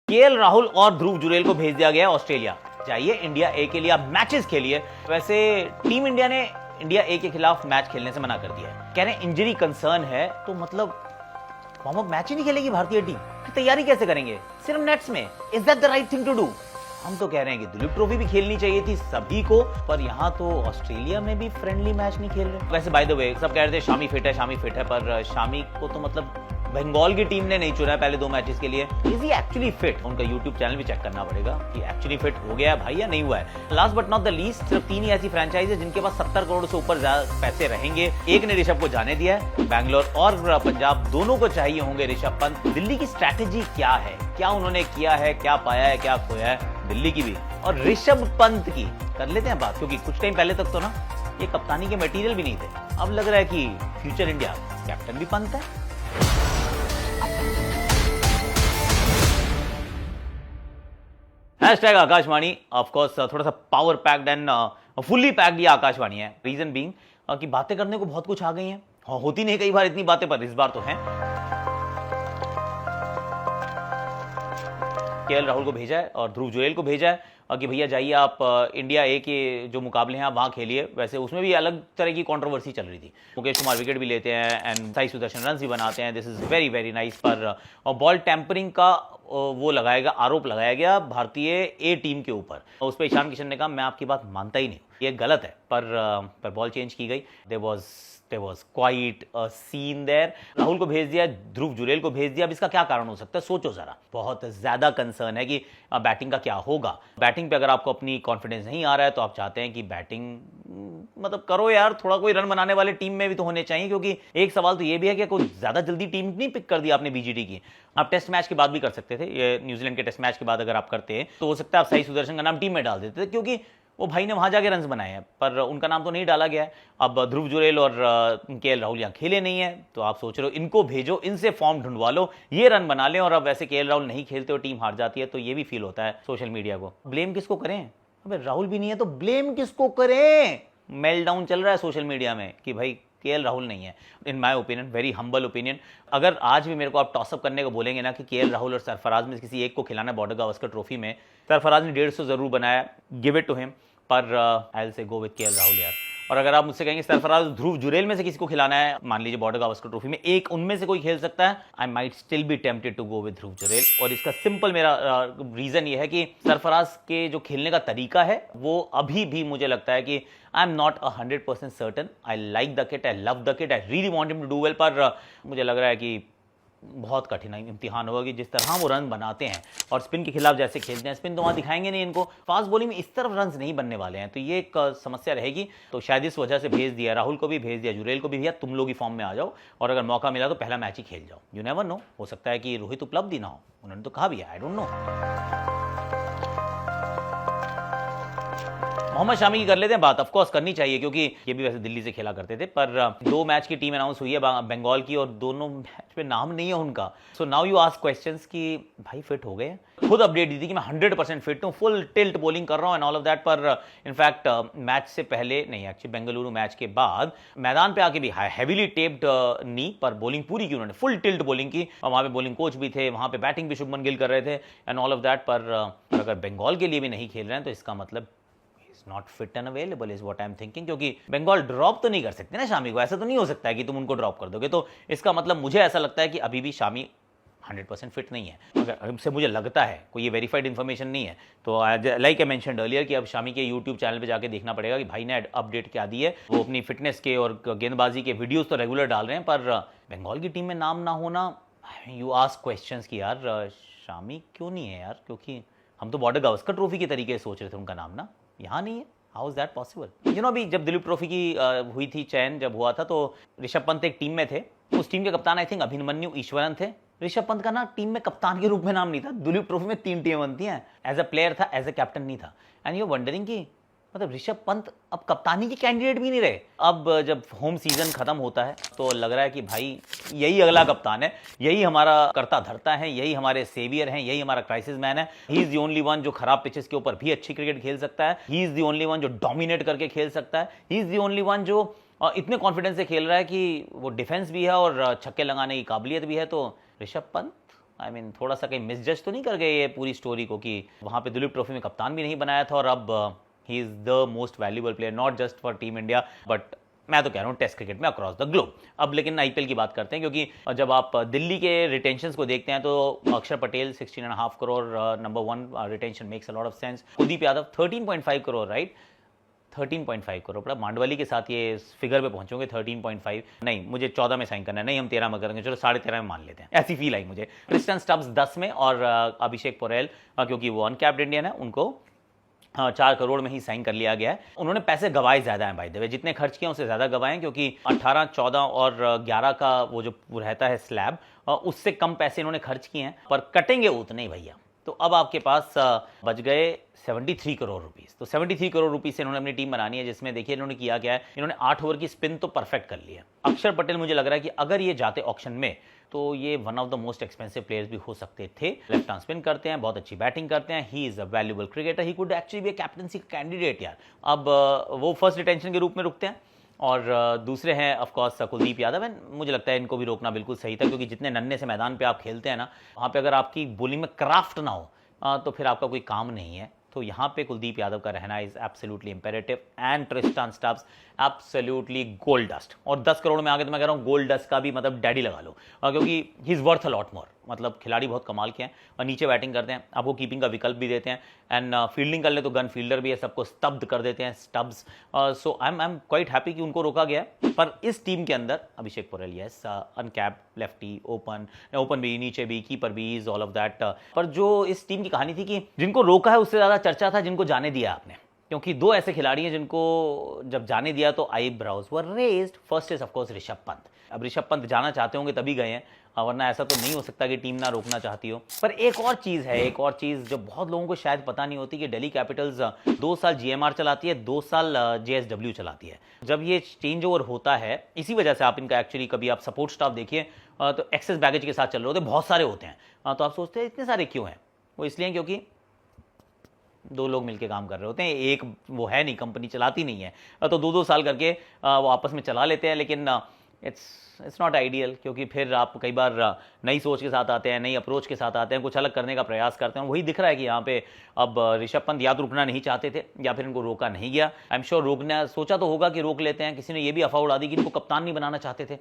KL Rahul और ध्रुव जुरेल को भेज दिया गया ऑस्ट्रेलिया। जाइए इंडिया ए के लिए आप मैचेस खेलिए। वैसे टीम इंडिया ने इंडिया ए के खिलाफ मैच खेलने से मना कर दिया है। कह रहे हैं इंजरी कंसर्न है, तो मतलब वार्म अप मैच ही नहीं खेलेगी भारतीय टीम। तैयारी कैसे करेंगे सिर्फ नेट्स में? Is that the right thing to do? हम तो कह रहे हैं कि दुलीप ट्रॉफी भी खेलनी चाहिए थी सभी को, पर यहाँ तो ऑस्ट्रेलिया में भी फ्रेंडली मैच नहीं खेल रहे। वैसे बाय द वे सब कह रहे थे शामी फिट है, पर शामी को तो मतलब बंगाल की टीम ने नहीं चुना है पहले 2 मैचेस के लिए। Is he actually fit? उनका यूट्यूब चैनल भी चेक करना पड़ेगा कि एक्चुअली फिट हो गया है भाई या नहीं हुआ है। Last but not the least, सिर्फ 3 ही ऐसी फ्रेंचाइज है जिनके पास 70 करोड़ से ऊपर पैसे रहेंगे। एक ने ऋषभ को जाने दिया है, बैंगलोर और पंजाब दोनों को चाहिए होंगे ऋषभ पंत। दिल्ली की स्ट्रैटेजी क्या है, क्या उन्होंने किया है, क्या पाया है, क्या खोया है दिल्ली की भी और ऋषभ पंत की कर लेते हैं बात, क्योंकि कुछ टाइम पहले तक तो ना ये कप्तानी के मटेरियल भी नहीं थे। अब लग रहा है कि फ्यूचर इंडिया कैप्टन भी पंत है। हैशटैग आकाशवाणी, ऑफ कोर्स थोड़ा सा power packed and fully packed ये आकाशवाणी है। रीजन बीइंग कि बातें करने को बहुत कुछ आ गई हैं। होती नहीं कई बार इतनी बातें, पर इस बार तो हैं। केएल राहुल को भेजा है और ध्रुव जुरेल को भेजा है कि भैया जाइए आप इंडिया ए के जो मुकाबले हैं आप वहाँ खेलिए। वैसे उसमें भी अलग तरह की कंट्रोवर्सी चल रही थी। मुकेश कुमार विकेट भी लेते हैं एंड साई सुदर्शन रन भी बनाते हैं, this is very very nice. पर बॉल टैंपरिंग का वो आरोप लगाया गया भारतीय ए टीम के ऊपर। उस पर ईशान किशन ने कहा मैं आपकी बात मानता ही नहीं, ये गलत है। पर बॉल चेंज की गई। There was quite a scene there. Rahul को भेज दिया, ध्रुव जुरेल को भेज दिया। अब इसका क्या कारण हो सकता है सोचो जरा। बहुत ज्यादा कंसर्न है कि बैटिंग का क्या होगा। बैटिंग पे अगर आपको अपनी कॉन्फिडेंस नहीं आ रहा है तो आप चाहते हैं कि बैटिंग मतलब करो यार, थोड़ा कोई रन बनाने वाले टीम में भी तो होने चाहिए। क्योंकि एक सवाल तो ये भी है कि कोई ज्यादा जल्दी टीम नहीं पिक कर दी आपने बीजीटी की। आप टेस्ट मैच के बाद भी कर सकते थे, ये न्यूजीलैंड के टेस्ट मैच के बाद अगर आप करते हैं तो हो सकता है आप साई सुदर्शन का नाम टीम में डाल देते थे, क्योंकि वो भाई ने वहां जाके रन्स बनाए हैं, पर उनका नाम तो नहीं डाला गया है। अब ध्रुव जुरेल और केएल राहुल यहाँ खेले नहीं है, तो आप सोच रहे हो इनको भेजो, इनसे फॉर्म ढूंढवा लो, ये रन बना लें। और अब वैसे केएल राहुल नहीं खेलते और टीम हार जाती है, तो ये भी फील होता है सोशल मीडिया को। ब्लेम किसको करें? अबे राहुल भी नहीं है तो ब्लेम किसको करें? मेल डाउन चल रहा है सोशल मीडिया में कि भाई केएल राहुल नहीं है। In my opinion, very humble opinion, अगर आज भी मेरे को आप टॉसअप करने को बोलेंगे ना कि केएल राहुल और सरफराज में किसी एक को खिलाना है बॉर्डर गावस्कर ट्रॉफी में, सरफराज ने 150 जरूर बनाया, गिव इट टू हिम, पर I will say go with KL Rahul यार। और अगर आप मुझसे कहेंगे सरफराज ध्रुव जुरेल में से किसी को खिलाना है, मान लीजिए बॉर्डर गावस्कर ट्रॉफी में एक उनमें से कोई खेल सकता है, I might still be tempted to go with Dhruv Jurel. और इसका सिंपल मेरा रीजन ये है कि सरफराज के जो खेलने का तरीका है वो अभी भी मुझे लगता है कि I am not 100% certain. I like the kit, I love the kit, I really want him to do well, पर मुझे लग रहा है कि बहुत कठिन इम्तिहान होगा कि जिस तरह वो रन बनाते हैं और स्पिन के खिलाफ जैसे खेलते हैं, स्पिन तो वहाँ दिखाएंगे नहीं इनको, फास्ट बॉलिंग में इस तरफ रन नहीं बनने वाले हैं, तो ये एक समस्या रहेगी। तो शायद इस वजह से भेज दिया, राहुल को भी भेज दिया, जुरेल को भी भैया तुम लोग ही फॉर्म में आ जाओ और अगर मौका मिला तो पहला मैच ही खेल जाओ। यू नेवर नो, हो सकता है कि रोहित उपलब्ध ही ना हो, उन्होंने तो कहा भी है, I don't know. Mohammed Shami की कर लेते हैं बात, ऑफ कोर्स करनी चाहिए क्योंकि ये भी वैसे दिल्ली से खेला करते थे, पर 2 मैच की टीम अनाउंस हुई है बंगाल की और दोनों मैच पे नाम नहीं है उनका। So now you ask questions कि भाई फिट हो गए? खुद अपडेट दी थी कि मैं 100% फिट हूँ, फुल टिल्ट बॉलिंग कर रहा हूँ एंड ऑल ऑफ दैट, पर इनफैक्ट मैच से पहले नहीं, एक्चुअली बेंगलुरु मैच के बाद मैदान पे आके भी हैवीली टेप्ड नी, पर बॉलिंग पूरी की उन्होंने, फुल टिल्ट बॉलिंग की। और वहाँ पे बॉलिंग कोच भी थे, वहाँ पे बैटिंग भी शुभमन गिल कर रहे थे एंड ऑल ऑफ दैट, पर अगर बंगाल के लिए भी नहीं खेल रहे हैं तो इसका मतलब not fit and available is what I am thinking. क्योंकि बंगाल ड्रॉप तो नहीं कर सकते ना शामी को, ऐसा तो नहीं हो सकता है कि तुम उनको ड्रॉप कर दोगे। तो इसका मतलब मुझे ऐसा लगता है कि अभी भी शामी 100% फिट नहीं है। अगर हमसे मुझे लगता है, कोई ये वेरीफाइड इन्फॉर्मेशन नहीं है, तो लाइक आई मेंशन्ड अर्लियर कि अब शामी के यूट्यूब चैनल पे जाके देखना पड़ेगा कि भाई ने अपडेट क्या दी है। वो अपनी फिटनेस के और गेंदबाजी के वीडियोस तो रेगुलर डाल रहे हैं, पर बंगाल की टीम में नाम ना होना, यू आस्क क्वेश्चंस कि यार शामी क्यों नहीं है यार, क्योंकि हम तो बॉर्डर गावस्कर ट्रॉफी के तरीके से सोच रहे थे उनका नाम ना, यहाँ नहीं है। How is that possible? You know, अभी जब दिलीप ट्रॉफी की हुई थी, चयन जब हुआ था, तो ऋषभ पंत एक टीम में थे, उस टीम के कप्तान आई थिंक अभिमन्यु ईश्वरन थे। ऋषभ पंत का ना टीम में कप्तान के रूप में नाम नहीं था। दिलीप ट्रॉफी में 3 टीमें बनती हैं, एज अ प्लेयर था, एज अ कैप्टन नहीं था। एंड यू वंडरिंग कि मतलब ऋषभ पंत अब कप्तानी के कैंडिडेट भी नहीं रहे। अब जब होम सीजन खत्म होता है तो लग रहा है कि भाई यही अगला कप्तान है, यही हमारा करता धरता है, यही हमारे सेवियर हैं, यही हमारा क्राइसिस मैन है। He is the only one जो खराब पिचेस के ऊपर भी अच्छी क्रिकेट खेल सकता है। He is the only one जो डोमिनेट करके खेल सकता है। He is the only one जो इतने कॉन्फिडेंस से खेल रहा है कि वो डिफेंस भी है और छक्के लगाने की काबिलियत भी है। तो ऋषभ पंत आई मीन थोड़ा सा कहीं मिसजज तो नहीं कर गए ये पूरी स्टोरी को कि वहाँ पे दुलीप ट्रॉफी में कप्तान भी नहीं बनाया था और अब he is the most valuable player not just for team India but मैं तो कह रहा हूँ टेस्ट क्रिकेट में अक्रॉस द ग्लोब। अब लेकिन आईपीएल की बात करते हैं क्योंकि जब आप दिल्ली के रिटेंशंस को देखते हैं तो अक्षर Patel 16.5 crore number 1 retention makes a lot of sense. Kuldeep Yadav 13.5 crore right 13.5 crore बड़ा मांडवाली के साथ ये फिगर पे पहुंचोगे 13.5 नहीं मुझे 14 में साइन करना है नहीं हम 13 में करेंगे चलो 13.5 में मान लेते हैं ऐसी फील आई मुझे। क्रिस्टन स्टब्स 10 में और अभिषेक पोरेल क्योंकि वो अनकैप्ड इंडियन है उनको 4 करोड़ में ही साइन कर लिया गया है। उन्होंने पैसे गवाए ज्यादा हैं भाई देवे जितने खर्च किए उससे ज्यादा गवाए हैं क्योंकि 18, 14 और 11 का वो जो रहता है स्लैब उससे कम पैसे इन्होंने खर्च किए हैं पर कटेंगे उतने ही भैया। तो अब आपके पास बच गए 73 करोड़ रुपीस। तो 73 करोड़ रुपीस से इन्होंने अपनी टीम बनानी है जिसमें देखिए इन्होंने किया क्या है इन्होंने 8 ओवर की स्पिन तो परफेक्ट कर ली है। अक्षर पटेल मुझे लग रहा है कि अगर ये जाते ऑक्शन में तो ये one of the most expensive players भी हो सकते थे। लेफ्ट आर्म स्पिन करते हैं बहुत अच्छी बैटिंग करते हैं he is a valuable cricketer he could actually be captaincy candidate यार। अब वो फर्स्ट रिटेंशन के रूप में रुकते हैं और दूसरे हैं of course Kuldeep Yadav and मुझे लगता है इनको भी रोकना बिल्कुल सही था क्योंकि जितने नन्हे से मैदान पे आप खेलते हैं ना वहाँ पे अगर आपकी बॉलिंग में क्राफ्ट ना हो तो फिर आपका कोई काम नहीं है। तो यहाँ पे कुलदीप यादव का रहना is absolutely imperative and Tristan Stubbs absolutely gold dust. और 10 करोड़ में आगे तो मैं कह रहा हूँ गोल्ड डस्ट का भी मतलब डैडी लगा लो क्योंकि he is worth a lot more. मतलब खिलाड़ी बहुत कमाल के हैं और नीचे बैटिंग करते हैं आपको कीपिंग का विकल्प भी देते हैं एंड फील्डिंग कर ले तो गन फील्डर भी है सबको स्तब्ध कर देते हैं Stubbs. So I am quite happy कि उनको रोका गया पर इस टीम के अंदर Abhishek Porel yes uncap lefty open भी नीचे भी कीपर भी इज ऑल ऑफ दैट। पर जो इस टीम की कहानी थी कि जिनको रोका है उससे ज्यादा चर्चा था जिनको जाने दिया आपने क्योंकि 2 ऐसे खिलाड़ी हैं जिनको जब जाने दिया तो eyebrows were raised. First is of course Rishabh Pant. अब ऋषभ पंत जाना चाहते होंगे तभी गए हैं वरना ऐसा तो नहीं हो सकता कि टीम ना रोकना चाहती हो। पर एक और चीज जो बहुत लोगों को शायद पता नहीं होती कि दिल्ली कैपिटल्स 2 साल जीएमआर चलाती है 2 साल जेएसडब्ल्यू चलाती है। जब ये चेंज ओवर होता है इसी वजह से आप इनका एक्चुअली कभी आप सपोर्ट स्टाफ देखिए तो एक्सेस बैगेज के साथ चल रहे होते बहुत सारे होते हैं तो आप सोचते हैं इतने सारे क्यों हैं। वो इसलिए क्योंकि 2 लोग मिलकर काम कर रहे होते हैं एक वो है नहीं कंपनी चलाती नहीं है तो 2-2 साल करके वो आपस में चला लेते हैं लेकिन इट्स नॉट आइडियल क्योंकि फिर आप कई बार नई सोच के साथ आते हैं नई अप्रोच के साथ आते हैं कुछ अलग करने का प्रयास करते हैं। वही दिख रहा है कि यहाँ पे अब ऋषभ पंत या तो रुकना नहीं चाहते थे या फिर इनको रोका नहीं गया। आई एम श्योर रोकना सोचा तो होगा कि रोक लेते हैं किसी ने ये भी अफवाह उड़ा दी कि इनको कप्तान नहीं बनाना चाहते थे।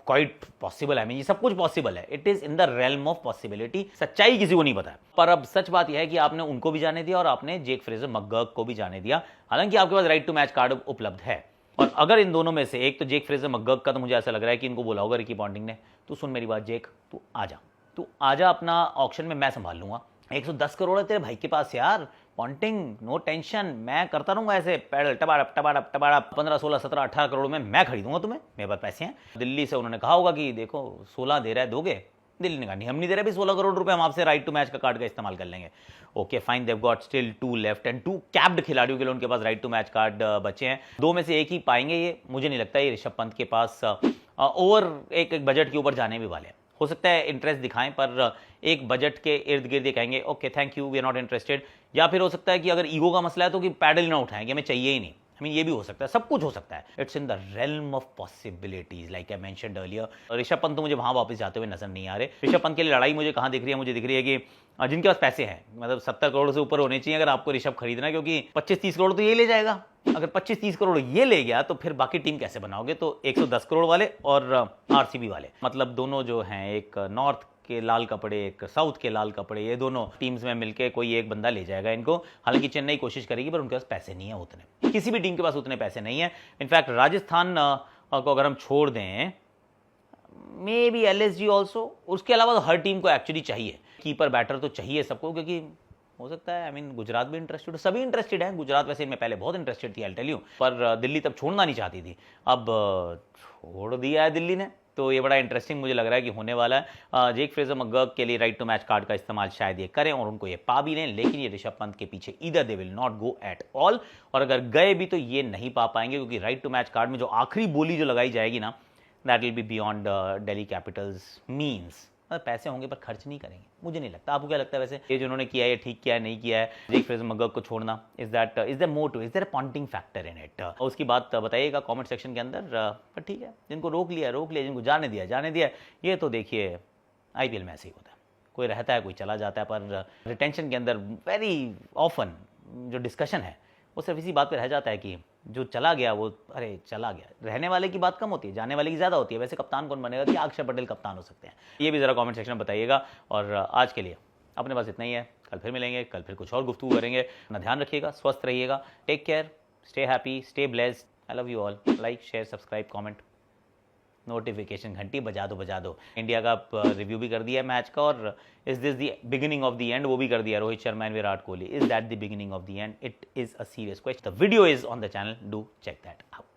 क्वाइट पॉसिबल है ये सब कुछ पॉसिबल है it is in the realm of possibility. सच्चाई किसी को नहीं पता पर अब सच बात यह है कि आपने उनको भी जाने दिया और आपने जेक फ्रेजर मकगर्क को भी जाने दिया। हालांकि आपके पास राइट टू मैच कार्ड उपलब्ध है और अगर इन दोनों में से एक तो जेक फ्रेजर मकगर्क का तो मुझे ऐसा लग रहा है कि इनको बोला होगा रिकी पॉन्टिंग ने तू सुन मेरी बात जेक तू आजा अपना ऑक्शन में मैं संभाल लूंगा 110 करोड़ है तेरे भाई के पास यार पॉन्टिंग नो टेंशन मैं करता रहूंगा ऐसे पैडल टबाड़प 15, 16, 17, 18 करोड़ में मैं खरीदूंगा तुम्हें मेरे पास पैसे हैं। दिल्ली से उन्होंने कहा होगा कि देखो 16 दे रहा है दोगे दिल्ली ने कहा नहीं हम नहीं दे रहे भी 16 करोड़ रुपए हम आपसे राइट टू मैच का कार्ड का इस्तेमाल कर लेंगे। Okay fine they've got still 2 left and 2 capped खिलाड़ियों के लिए उनके पास राइट टू मैच कार्ड बचे हैं 2 में से एक ही पाएंगे ये मुझे नहीं लगता ये ऋषभ पंत के पास ओवर एक बजट के ऊपर जाने भी वाले हैं। हो सकता है इंटरेस्ट दिखाएं पर एक बजट के इर्द गिर्द कहेंगे okay thank you we are not interested या फिर हो सकता है कि अगर ईगो का मसला है तो कि पैडल ही ना उठाएंगे हमें चाहिए ही नहीं। ये भी हो सकता है सब कुछ हो सकता है it's in the realm of possibilities like I mentioned earlier. Rishabh Pant तो मुझे वहां वापस जाते हुए नजर नहीं आ रहे। ऋषभ पंत के लिए लड़ाई मुझे कहां दिख रही है मुझे दिख रही है कि जिनके पास पैसे हैं मतलब 70 करोड़ से ऊपर होने चाहिए अगर आपको ऋषभ खरीदना क्योंकि 25-30 करोड़ तो ये ले जाएगा। अगर 25-30 करोड़ ये ले गया तो फिर बाकी टीम कैसे बनाओगे। तो 110 करोड़ वाले और आरसीबी वाले मतलब दोनों जो हैं एक नॉर्थ के लाल कपड़े एक साउथ के लाल कपड़े ये दोनों टीम्स में मिलके कोई एक बंदा ले जाएगा इनको। हालांकि चेन्नई कोशिश करेगी पर उनके पास पैसे नहीं है उतने किसी भी टीम के पास उतने पैसे नहीं है। इनफैक्ट राजस्थान को अगर हम छोड़ दें मे बी एलएसजी ऑल्सो उसके अलावा तो हर टीम को एक्चुअली चाहिए कीपर बैटर तो चाहिए सबको क्योंकि हो सकता है गुजरात भी इंटरेस्टेड सभी इंटरेस्टेड हैं। गुजरात वैसे में पहले बहुत इंटरेस्टेड थी आई टेल यू पर दिल्ली तब छोड़ना नहीं चाहती थी अब छोड़ दिया है दिल्ली ने तो ये बड़ा इंटरेस्टिंग मुझे लग रहा है कि होने वाला है। जेक फ्रेजर मकगर्क के लिए राइट टू मैच कार्ड का इस्तेमाल शायद ये करें और उनको ये पा भी लें लेकिन ये ऋषभ पंत के पीछे either they will not go at all और अगर गए भी तो ये नहीं पा पाएंगे क्योंकि राइट टू मैच कार्ड में जो आखिरी बोली जो लगाई जाएगी ना that will be beyond Delhi Capitals means पैसे होंगे पर खर्च नहीं करेंगे मुझे नहीं लगता। आपको क्या लगता है वैसे ये जो उन्होंने किया है ठीक किया है नहीं किया है जेक फ्रेजर मकगर्क को छोड़ना is there motive is there a Ponting factor in it उसकी बात बताइएगा कमेंट सेक्शन के अंदर। पर ठीक है जिनको रोक लिया जिनको जाने दिया ये तो देखिए आईपीएल में ऐसे ही होता है। कोई रहता है कोई चला जाता है, पर रिटेंशन के अंदर वेरी ऑफन जो डिस्कशन है वो सिर्फ इसी बात पे रह जाता है कि जो चला गया वो अरे चला गया। रहने वाले की बात कम होती है, जाने वाले की ज़्यादा होती है। वैसे कप्तान कौन बनेगा, क्या अक्षर पटेल कप्तान हो सकते हैं, ये भी ज़रा कमेंट सेक्शन में बताइएगा। और आज के लिए अपने पास इतना ही है, कल फिर मिलेंगे, कल फिर कुछ और गुफ्तगू करेंगे। अपना ध्यान रखिएगा, स्वस्थ रहिएगा, take care, stay happy, stay blessed, I love you all. Like share subscribe comment, notification घंटी बजा दो। इंडिया का रिव्यू भी कर दिया मैच का, और is this the beginning of the end वो भी कर दिया Rohit Sharma and Virat Kohli. Is that the beginning of the end? It is a serious question. The video is on the channel, do check that out.